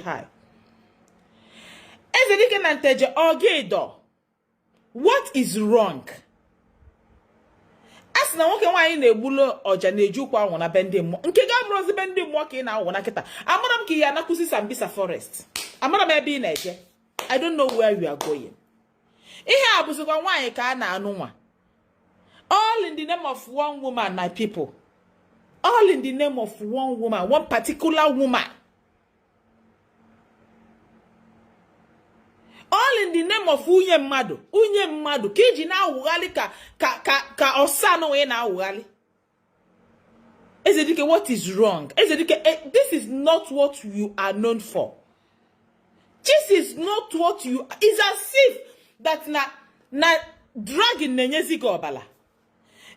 high. Ezedike nanteje ogedo. What is wrong? As na nwoke nwaanyị na-egbulo ọja na-eju kwa anwụ na bende mmụọ. Nke ga-abụrụzi bende mmụọ ka ị na-awụ na kịta. Amara m ka ya nakwụsị Sambisa Forest. Amara m ebe ị na-eje. I don't know where you are going. Ihe a bụzikwa nwaanyị ka a na-anụ nwa. All in the name of one woman, my people. All in the name of one woman, one particular woman. All in the name of unye mmadu. Unye mmadu. Kiji na ugali ka osano we na ugali. Ezedike, what is wrong? Ezedike, this is not what you are known for. This is not what you... It's as if that na dragging nenyezi gobala.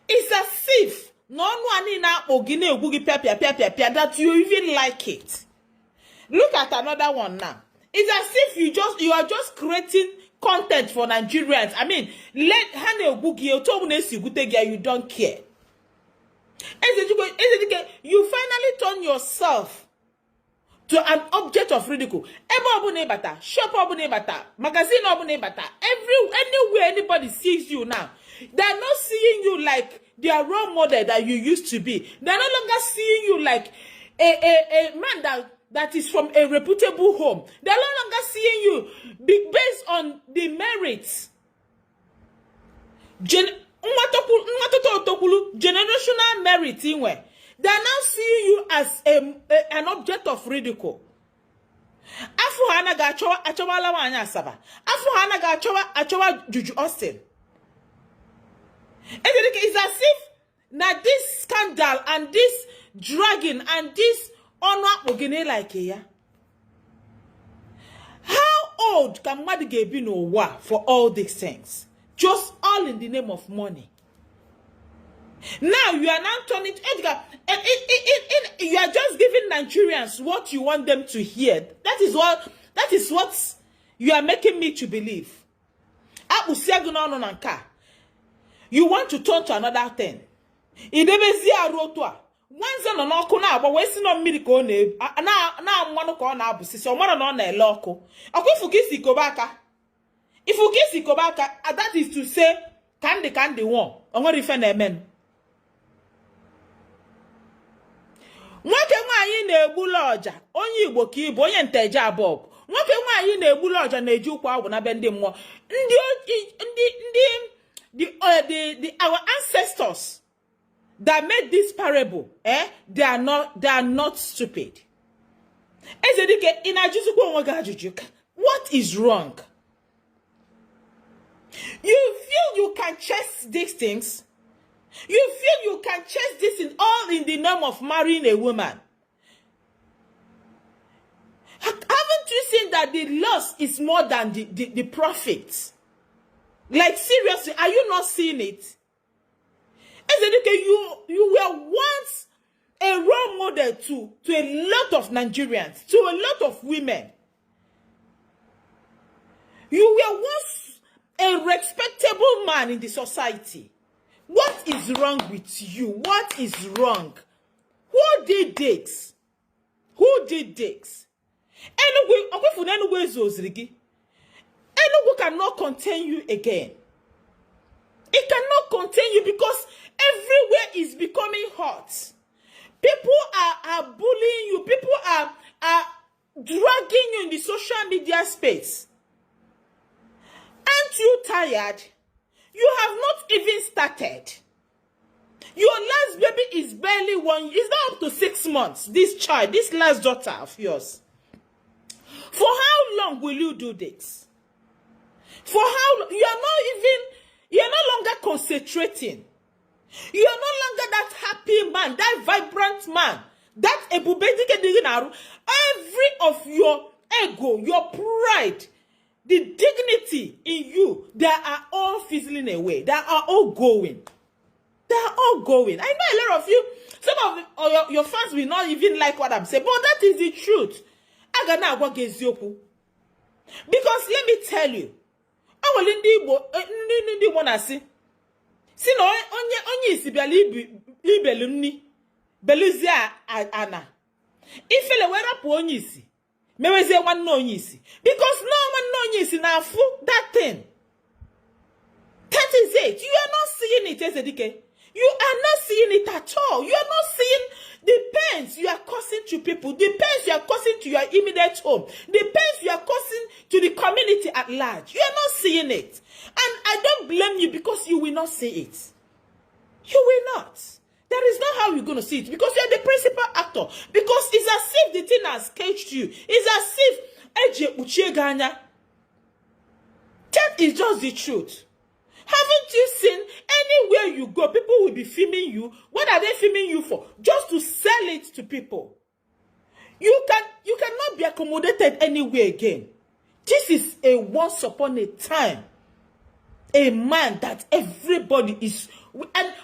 It's as if no one na ogine ogugi pia that you even like it. Look at another one now. It's as if you are just creating content for Nigerians. I mean, let Hane Ogugi you don't care. You finally turn yourself to an object of ridicule. Shop magazine anywhere anybody sees you now, they're not seeing you like their role model that you used to be. They're no longer seeing you like a man that is from a reputable home. They're no longer seeing you based on the merits. Generational merit. They're now seeing you as an object of ridicule. Afu hana ga achowa lawa anya Asaba. Afu hana ga achowa Judy Austin. It's as if now this scandal and this dragging and this honor ogene like here. How old can Madige be no wa for all these things? Just all in the name of money. Now you are now turning Edgar, and you are just giving Nigerians what you want them to hear. That is what you are making me to believe. You want to turn to another thing. Once on no kuna but wesi no mmiri ko na nwanu ko na abusisi o mara no na ele oko akufugisi kobaka ifugisi kobaka that is to say kandi won onwere ife na emen nwoke nwaanyi na-egbulu ọja onye Igbo ka Igbo onye nteje abob nwoke nwaanyi na-egbulu ọja na-eji ukwu agwụ na be ndị mmụọ ndị our ancestors that made this parable, they are not stupid. What is wrong? You feel you can chase these things? You feel you can chase this all in the name of marrying a woman? Haven't you seen that the loss is more than the profit? Like seriously, are you not seeing it? You were once a role model to a lot of Nigerians, to a lot of women. You were once a respectable man in the society. What is wrong with you? What is wrong? Who did this? Who did this? Anyway, cannot contain you again. It cannot contain you because everywhere is becoming hot. People are bullying you. People are dragging you in the social media space. Aren't you tired? You have not even started. Your last baby is barely 1 year. It's not up to 6 months. This child, this last daughter of yours. For how long will you do this? For how long? You are no longer concentrating. You are no longer that happy man, that vibrant man, that every of your ego, your pride, the dignity in you, they are all fizzling away. They are all going. They are all going. I know a lot of you, some of your fans will not even like what I'm saying, but that is the truth. Because let me tell you, I will in the see. Si no onye isi bia libelumni beluzia ana ifele wera po onye isi Me say one no yisi. Because no one no yisi na full that thing. That is it. You are not seeing it, Ezedike. You are not seeing it at all. You are not seeing the pains you are causing to people, the pains you are causing to your immediate home, the pains you are causing to the community at large. You are not seeing it. And I don't blame you because you will not see it. You will not. That is not how you're going to see it because you are the principal actor. Because it's as if the thing has caged you. It's as if edochieyul. That is just the truth. Haven't you seen anywhere you go, people will be filming you? What are they filming you for? Just to sell it to people. You cannot be accommodated anywhere again. This is a once upon a time. A man that everybody is, and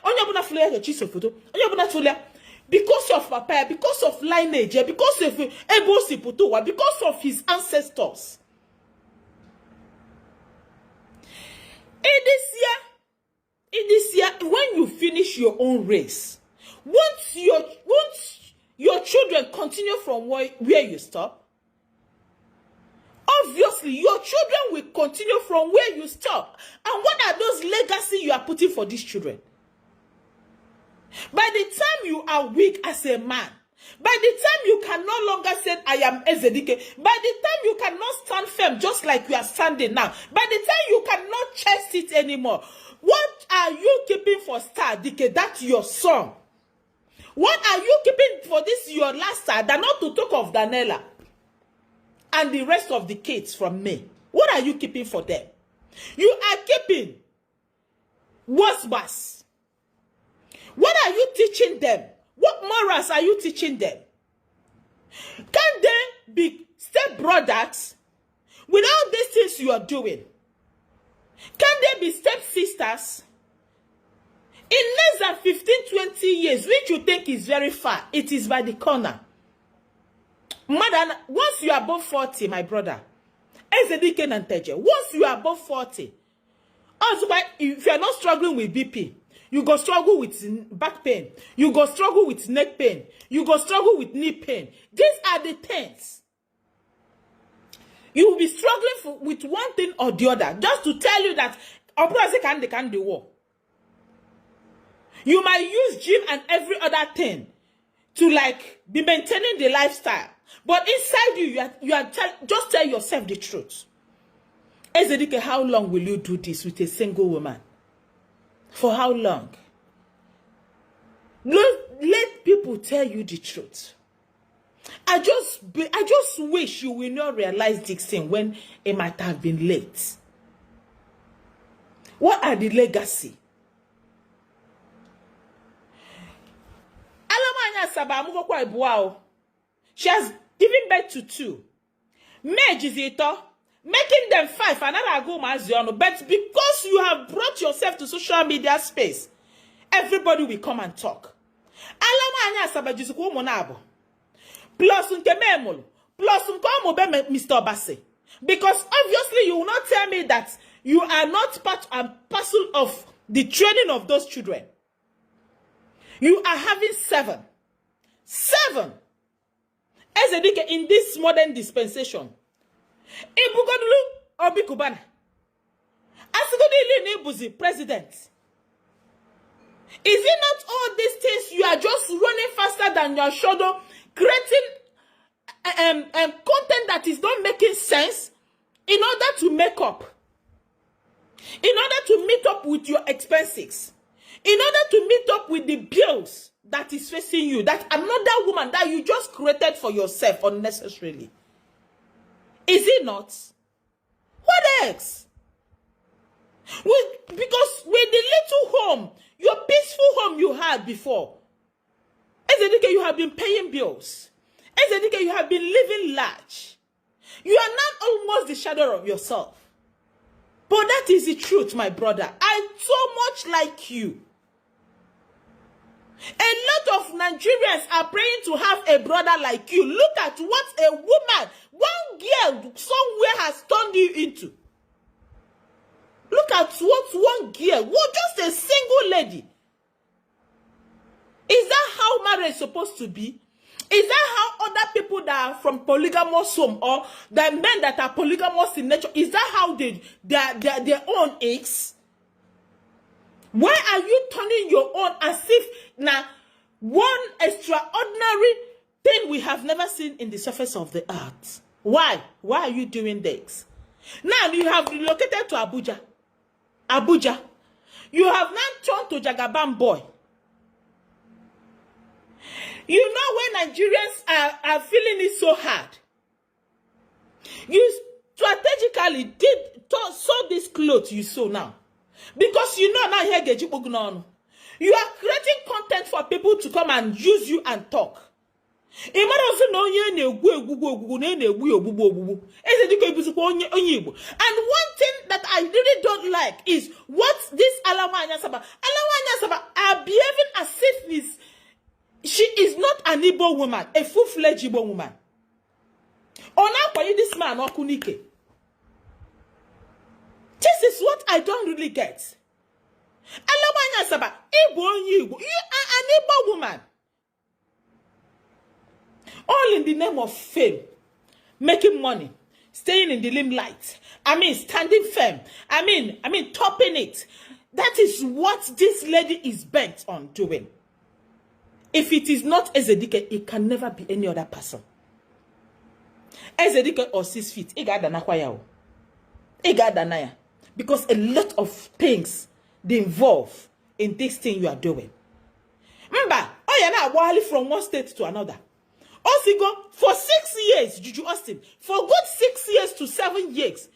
because of papa, because of lineage, because of because of his ancestors. In this year, when you finish your own race, once your children continue from where you stop, obviously your children will continue from where you stop. And what are those legacy you are putting for these children? By the time you are weak as a man, by the time you can no longer say, I am Ezedike, by the time you cannot stand firm just like you are standing now, by the time you cannot chest it anymore, what are you keeping for Star Dike? That's your son. What are you keeping for this your last star? Not to talk of Daniela and the rest of the kids from me. What are you keeping for them? You are keeping was. What are you teaching them? What morals are you teaching them? Can they be step-brothers with all these things you are doing? Can they be step-sisters? In less than 15, 20 years, which you think is very far, it is by the corner. Mother, once you are above 40, my brother, Ezedike and Teje, once you are above 40, also, if you are not struggling with BP, you go struggle with back pain. You go struggle with neck pain. You go struggle with knee pain. These are the things. You will be struggling with one thing or the other. Just to tell you that they can do war. You might use gym and every other thing to be maintaining the lifestyle. But inside you are just tell yourself the truth. Ezedike, how long will you do this with a single woman? For how long? Let people tell you the truth. I just wish you will not realize this thing when it might have been late. What are the legacy? Asaba, she has given birth to 2. Making them 5, another go maziano. But because you have brought yourself to social media space, everybody will come and talk. Alama Asaba jisuku monabo. Plus unkememolo. Plus unkomo be Mr. Obase. Because obviously you will not tell me that you are not part and parcel of the training of those children. You are having 7. 7. Ezedike in this modern dispensation. Ibugodulu Obi Kubana. Asigodi Nebuzi president. Is it not all these things you are just running faster than your shadow, creating content that is not making sense in order to make up, in order to meet up with your expenses, in order to meet up with the bills that is facing you, that another woman that you just created for yourself unnecessarily? Is it not? What else? Because with the little home, your peaceful home you had before, Ezedike, you have been paying bills. Ezedike, you have been living large. You are not almost the shadow of yourself. But that is the truth, my brother. I so much like you. A lot of Nigerians are praying to have a brother like you. Look at what a woman, one girl somewhere has turned you into. Look at what one girl, just a single lady. Is that how marriage is supposed to be? Is that how other people that are from polygamous home or the men that are polygamous in nature, is that how their own is? Why are you turning your own as if now one extraordinary thing we have never seen in the surface of the earth? Why? Why are you doing this? Now you have relocated to Abuja. Abuja. You have now turned to Jagaban boy. You know when Nigerians are feeling it so hard, you strategically sew this clothes you sew now. Because you know now here you are creating content for people to come and use you and talk. And one thing that I really don't like is what this Asaba are behaving as if she is not an Igbo woman, a full-fledged Igbo woman. This man Okunike. This is what I don't really get. Asaba, Igbo, you are an Igbo woman. All in the name of fame, making money, staying in the limelight. I mean, standing firm. I mean, topping it. That is what this lady is bent on doing. If it is not Ezedike, it can never be any other person. Ezedike or 6 feet, because a lot of things they involve in this thing you are doing. Mba, from one state to another. Also go for 6 years, Judy Austin, for good 6 years to 7 years.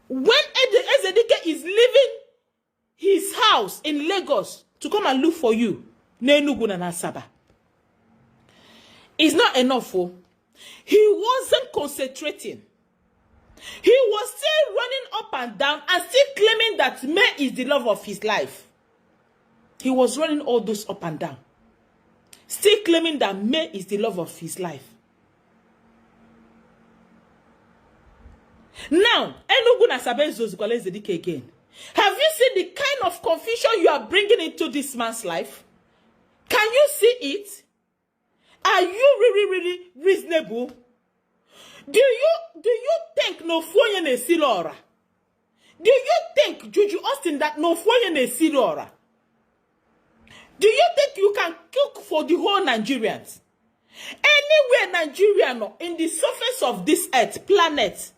When Ezedike is leaving his house in Lagos to come and look for you, Nenugu and Asaba, it's not enough. He wasn't concentrating. He was still running up and down and still claiming that May is the love of his life. He was running all those up and down, still claiming that May is the love of his life. Now, Enugu na Asaba Ezedike again. Have you seen the kind of confusion you are bringing into this man's life? Can you see it? Are you really reasonable? Do you think no foye silora? Do you think Judy Austin that no foye silora? Do you think you can cook for the whole Nigerians? Anywhere Nigerian in the surface of this earth, planet,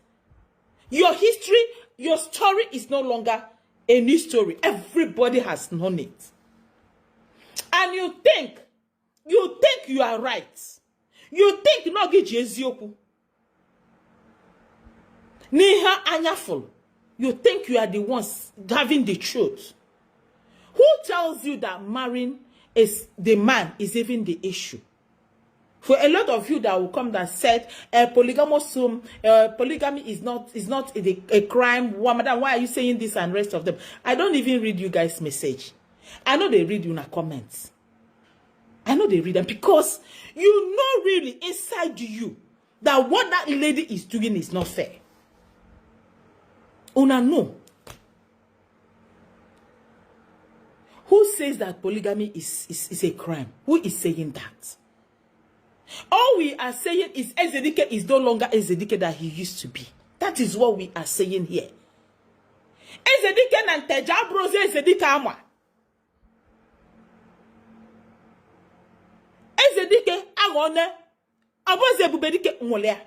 your history, your story is no longer a new story. Everybody has known it. And you think you are right. You think no Jezioku. Niha anyaful. You think you are the ones having the truth. Who tells you that marrying is the man is even the issue? For a lot of you that will come that said polygamy is not a crime. Madam, why are you saying this and rest of them? I don't even read you guys' message. I know they read you in the comments. I know they read them because you know really inside you that what that lady is doing is not fair. Una know. Who says that polygamy is a crime? Who is saying that? All we are saying is Ezedike is no longer Ezedike that he used to be. That is what we are saying here. Ezedike nanteja broze Ezedike amwa. Ezedike agone aboze bubedike nwolea.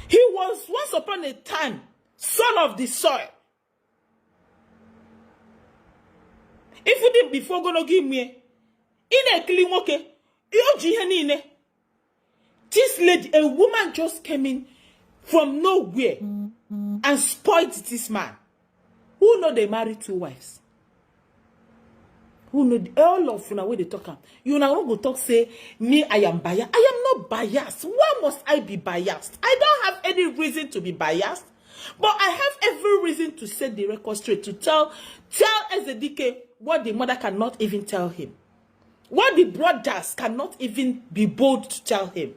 He was once upon a time son of the soil. If you did before gonna give me in a clean okay, this lady, a woman just came in from nowhere and spoiled this man. Who know they married 2 wives? Who know all of you know where they talk? You now go talk say me I am biased. I am not biased. Why must I be biased? I don't have any reason to be biased, but I have every reason to set the record straight, to tell Ezedike what the mother cannot even tell him. What the brothers cannot even be bold to tell him.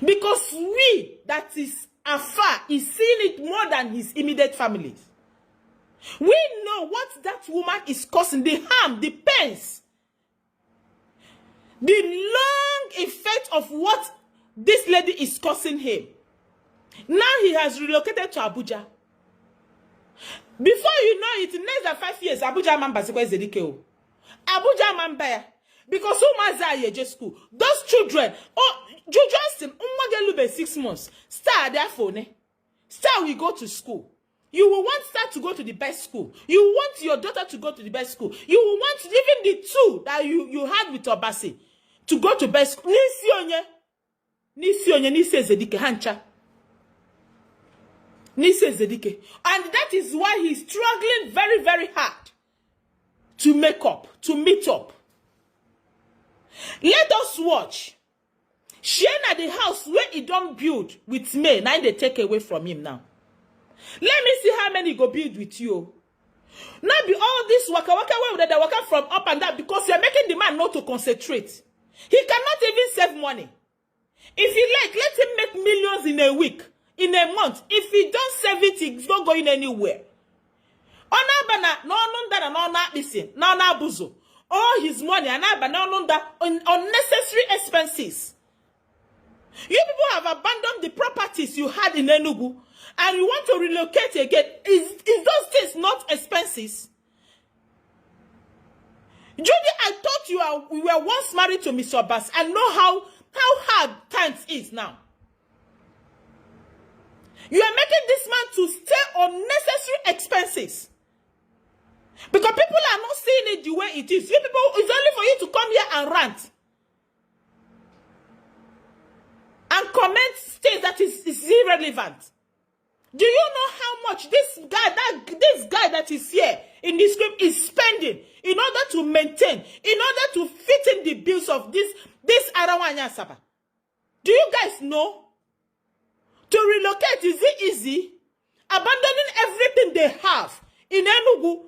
Because we, that is afar, is seeing it more than his immediate families. We know what that woman is causing, the harm, the pains the long effect of what this lady is causing him. Now he has relocated to Abuja. Before you know it, in less than 5 years, Abuja man basikwa Edochie. Abuja man baya. Because who maza ye school? Those children, oh, Justin, umwagelube 6 months. Star their phone. Star will go to school. You will want Star to go to the best school. You want your daughter to go to the best school. You will want even the two that you had with Obasi to go to best school. Nisi Edochie hancha. Nisi Edochie. And that is why he's struggling very, very hard to make up, to meet up. Let us watch. Shena the house where he don't build with May, now they take away from him now. Let me see how many go build with you. Not be all this waka where they waka from up and down because you're making the man not to concentrate. He cannot even save money. If he like, let him make millions in a week, in a month. If he don't save it, he's not going anywhere. All his money and unnecessary expenses. You people have abandoned the properties you had in Enugu and you want to relocate again. Is those things not expenses? Judy, I thought we were once married to Mr. Bass and know how hard times is now. You are making this man to stay unnecessary expenses. Because people are not seeing it the way it is. You people, it's only for you to come here and rant. And comment things that is irrelevant. Do you know how much this guy that is here in this script is spending in order to maintain, in order to fit in the bills of this Arawanya Asaba? Do you guys know? To relocate, is it easy? Abandoning everything they have in Enugu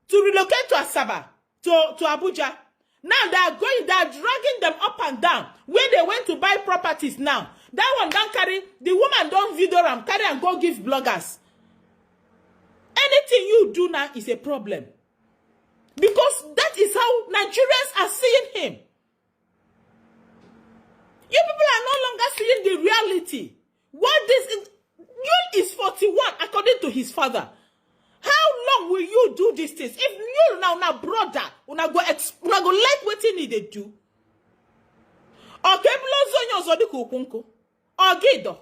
to relocate to Asaba, to Abuja. Now they are dragging them up and down where they went to buy properties now. That one don't carry, the woman don't video them, carry and go give bloggers. Anything you do now is a problem. Because that is how Nigerians are seeing him. You people are no longer seeing the reality. What this Yul is 41 according to his father. How long will you do these things? If you now brother, una go like what you need to do. Okay, blozo nyozo di kukunko. Ogido.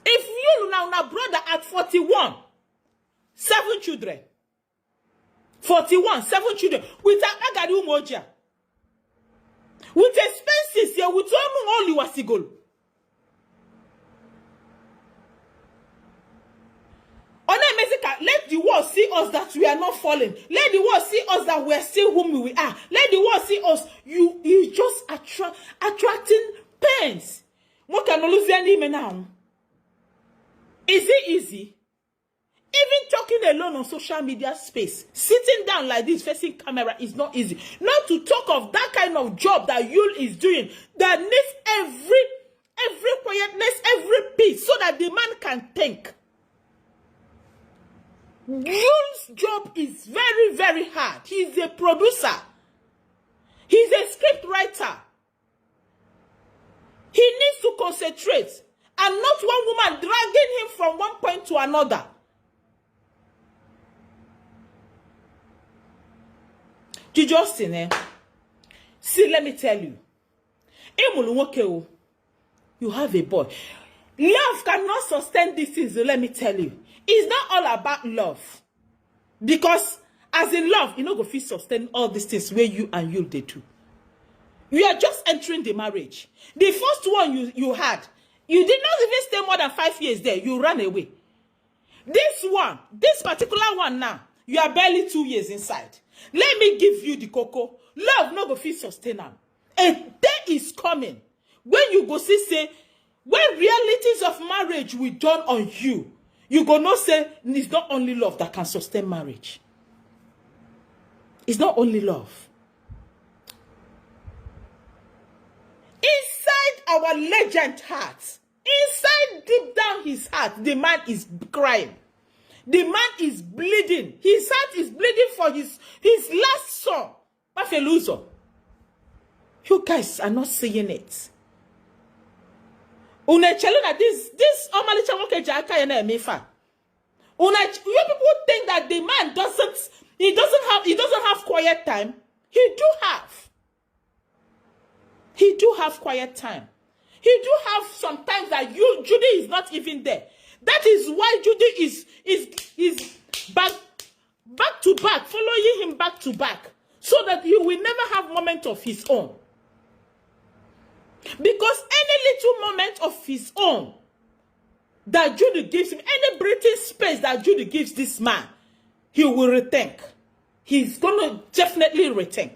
If you now brother at 41, 7 children. 41, 7 children. With a agadi umoja. With expenses here, with all you are sigol. Let the world see us that we are not falling. Let the world see us that we are still whom we are. Let the world see us. You just attracting pains. What can you lose now? Is it easy? Even talking alone on social media space, sitting down like this, facing camera is not easy. Not to talk of that kind of job that Yul is doing that needs every quietness, every peace, so that the man can think. Yul's job is very, very hard. He's a producer. He's a script writer. He needs to concentrate and not one woman dragging him from one point to another. Judy Austinjudy, see, let me tell you. You have a boy. Love cannot sustain these things, let me tell you. It's not all about love. Because as in love, you know go fit sustain all these things where you and you they do. You are just entering the marriage. The first one you had, you did not even stay more than 5 years there. You ran away. This one, this particular one now, you are barely 2 years inside. Let me give you the cocoa. Love no go fit sustain them. A day is coming when you go see say, when realities of marriage will dawn on you, you go not say it's not only love that can sustain marriage. It's not only love. Inside our legend heart, inside deep down his heart, the man is crying. The man is bleeding. His heart is bleeding for his last son. Mafeluzo. You guys are not seeing it. You people think that the man doesn't have quiet time. He do have quiet time. He do have sometimes that Judy is not even there. That is why Judy is back to back, following him back to back, so that he will never have moment of his own. Because any little moment of his own that Judy gives him, any breathing space that Judy gives this man, he will rethink. He's going to definitely rethink.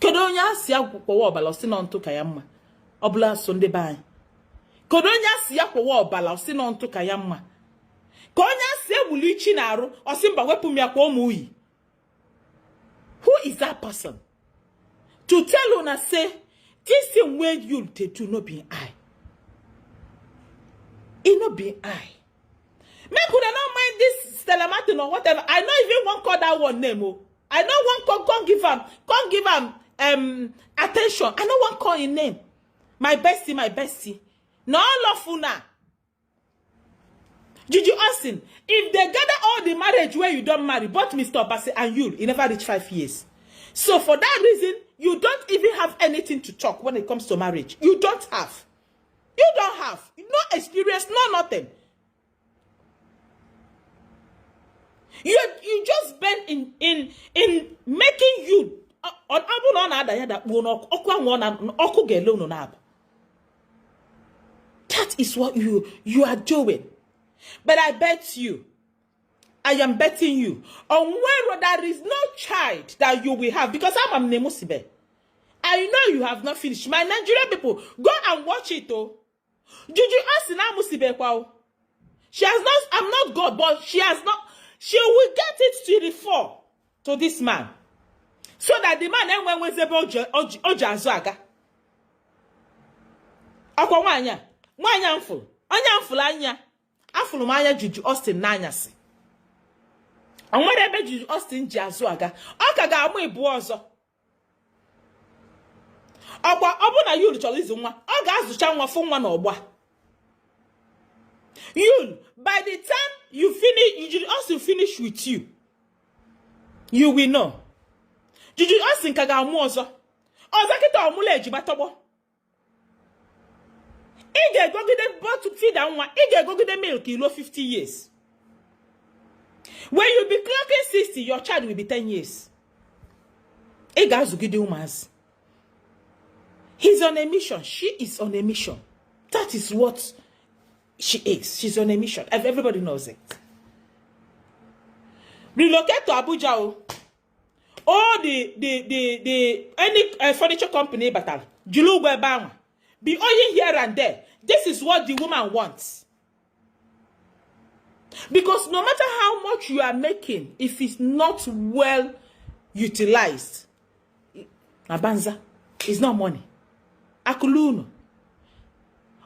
Kodonya siya kwa obala osino ntu kayamma. Obla sonde bai. Kodonya siya kwa obala osino ntu kayamma. Konya siya wulichi na aru osimba wepu mi akwa omuyi. Who is that person? To tell una say this thing where you te do no be I. It no be I. Me could not mind this Stella Martin or whatever. I don't even want to call that one name. Oh. I don't want to can't give him attention. I don't want to call his name. My bestie. No love una. Judy Austin, if they gather all the marriage where you don't marry, both Mr. Obasi and Yul, you never reach 5 years. So for that reason, you don't even have anything to talk when it comes to marriage. You don't have. You don't have. No experience, no nothing. You just been in making you on that is what you are doing. But I bet you, I am betting you on where there is no child that you will have, because I'm Nemusibe. I know you have not finished. My Nigerian people, go and watch it though. Judy Austinjudy, she has not, I'm not God, but she has not, she will get it to the fore to this man. So that the man when was able Ojazaga. Akwa wanya. Wanya mful. Anya mful anya. Afulu manya Judy Austin nanyasi. And whatever Judy Austin Jazuaga. Okaga amu ibu ozo. Ogba obuna Yul cholizu nwa. Oga azucha nwa fun nwa na ogba. Yul, by the time you finish, Judy Austin finish with you will know. Judy Austin kaga amu ozo. Ozo kita omule ejibatobo. Ige go get bottle feed and one. Ige go get milk kilo 50 years. When you be clocking 60, your child will be 10 years. Ige azugide umaz. He's on a mission. She is on a mission. That is what she is. She's on a mission. Everybody knows it. Relocate to Abuja. All any furniture company battle. Julu bang. Be owing here and there. This is what the woman wants. Because no matter how much you are making, if it's not well utilized, Abanza, it's not money. Akuluno.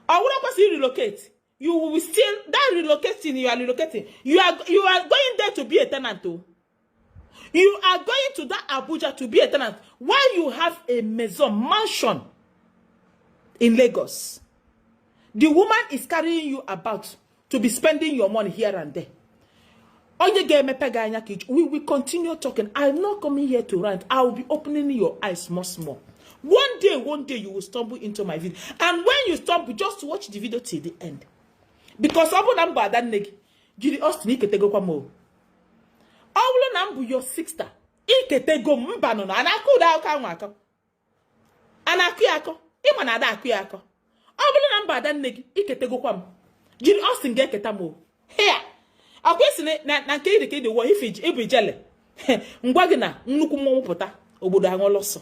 Or what you relocate? You will still that relocating you are relocating. You are going there to be a tenant too. You are going to that Abuja to be a tenant while you have a mansion in Lagos. The woman is carrying you about to be spending your money here and there. We will continue talking. I'm not coming here to rant. I will be opening your eyes more. One day you will stumble into my video. And when you stumble, just watch the video till the end. Because Judy Austin iketego kwa mo. Awulo nambu your sister. Iketego mbano na anakuda akanwaka. Anakuyako. Ima na ada akuyako. Awulo namba adanegi iketego kwa mo. Judy Austin geketa mo. Here. Akwesi na kede wo ifiji ebujele. Ngwa gị na nnukwu mmọnwụ pụta obodo ha ngoloso.